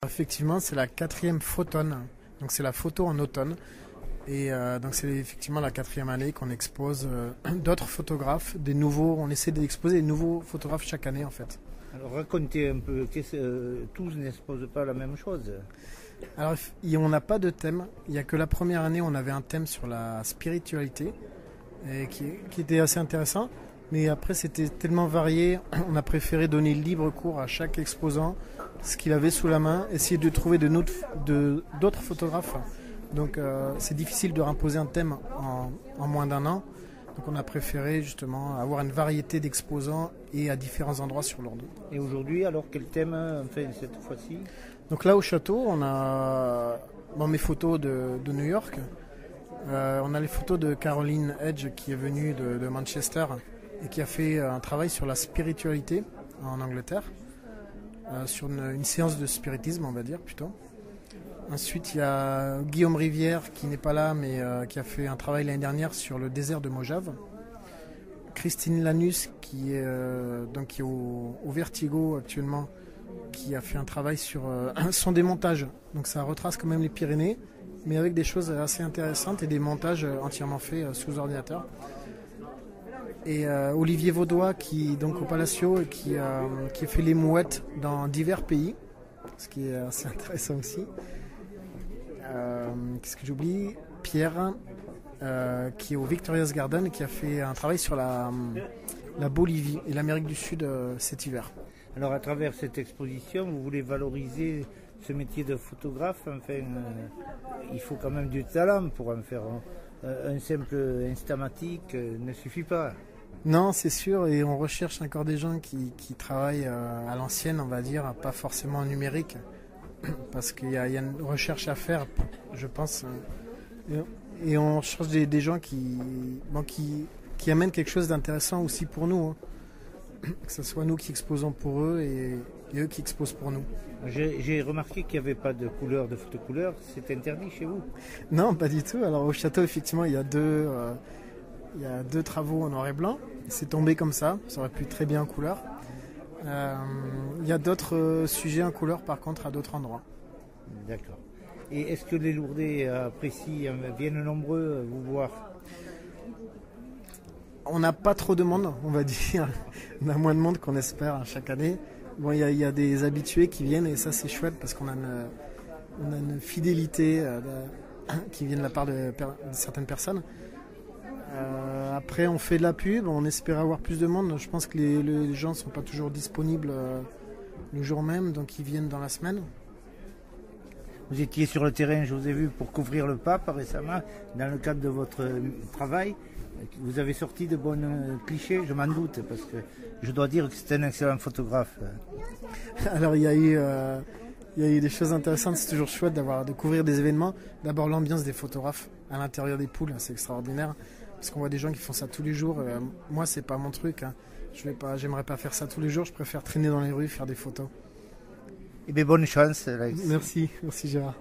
Effectivement, c'est la 4e photonne, donc c'est la photo en automne. Et donc c'est effectivement la 4e année qu'on expose d'autres photographes, on essaie d'exposer des nouveaux photographes chaque année en fait. Alors racontez un peu, tous n'exposent pas la même chose. Alors on n'a pas de thème, il n'y a que la première année on avait un thème sur la spiritualité, et qui était assez intéressant. Mais après c'était tellement varié, on a préféré donner libre cours à chaque exposant, ce qu'il avait sous la main, essayer de trouver d'autres photographes. Donc c'est difficile de imposer un thème en moins d'un an. Donc on a préféré justement avoir une variété d'exposants et à différents endroits sur l'Orne. Et aujourd'hui, alors quel thème on fait cette fois-ci? Donc là au château, on a mes photos de New York. On a les photos de Caroline Edge qui est venue de Manchester et qui a fait un travail sur la spiritualité en Angleterre, sur une séance de spiritisme on va dire plutôt. Ensuite, il y a Guillaume Rivière qui n'est pas là, mais qui a fait un travail l'année dernière sur le désert de Mojave. Christine Lanus, qui est au Vertigo actuellement, qui a fait un travail sur son démontage. Donc ça retrace quand même les Pyrénées, mais avec des choses assez intéressantes et des montages entièrement faits sous ordinateur. Et Olivier Vaudois, au Palacio, qui a fait les mouettes dans divers pays, ce qui est assez intéressant aussi. Qu'est-ce que j'oublie? Pierre, qui est au Victoria's Garden, qui a fait un travail sur la Bolivie et l'Amérique du Sud cet hiver. Alors à travers cette exposition, vous voulez valoriser ce métier de photographe. Enfin, il faut quand même du talent pour en faire. Un simple instamatique ne suffit pas. Non, c'est sûr, et on recherche encore des gens qui travaillent à l'ancienne, on va dire, pas forcément en numérique. Parce qu'il y a une recherche à faire, je pense. Et on cherche des gens qui amènent quelque chose d'intéressant aussi pour nous. Que ce soit nous qui exposons pour eux et eux qui exposent pour nous. J'ai remarqué qu'il n'y avait pas de couleur, de photocouleur. C'est interdit chez vous? Non, pas du tout. Alors au château, effectivement, il y a deux travaux en noir et blanc. C'est tombé comme ça aurait pu très bien en couleur. Il y a d'autres sujets en couleur par contre à d'autres endroits. D'accord. Et est-ce que les Lourdais apprécient, viennent nombreux vous voir? On n'a pas trop de monde, on va dire. On a moins de monde qu'on espère chaque année. Bon, il y a des habitués qui viennent et ça c'est chouette parce qu'on a une fidélité qui vient de la part de certaines personnes. Après on fait de la pub, on espère avoir plus de monde. Je pense que les gens ne sont pas toujours disponibles le jour même, donc ils viennent dans la semaine. Vous étiez sur le terrain, je vous ai vu, pour couvrir le pape récemment, dans le cadre de votre travail. Vous avez sorti de bons clichés, je m'en doute, parce que je dois dire que c'est un excellent photographe. Alors il y a eu des choses intéressantes, c'est toujours chouette de couvrir des événements. D'abord l'ambiance des photographes à l'intérieur des poules, c'est extraordinaire. Parce qu'on voit des gens qui font ça tous les jours. Moi, c'est pas mon truc. J'aimerais pas faire ça tous les jours. Je préfère traîner dans les rues, faire des photos. Et bien, bonne chance, Alex. Merci Gérard.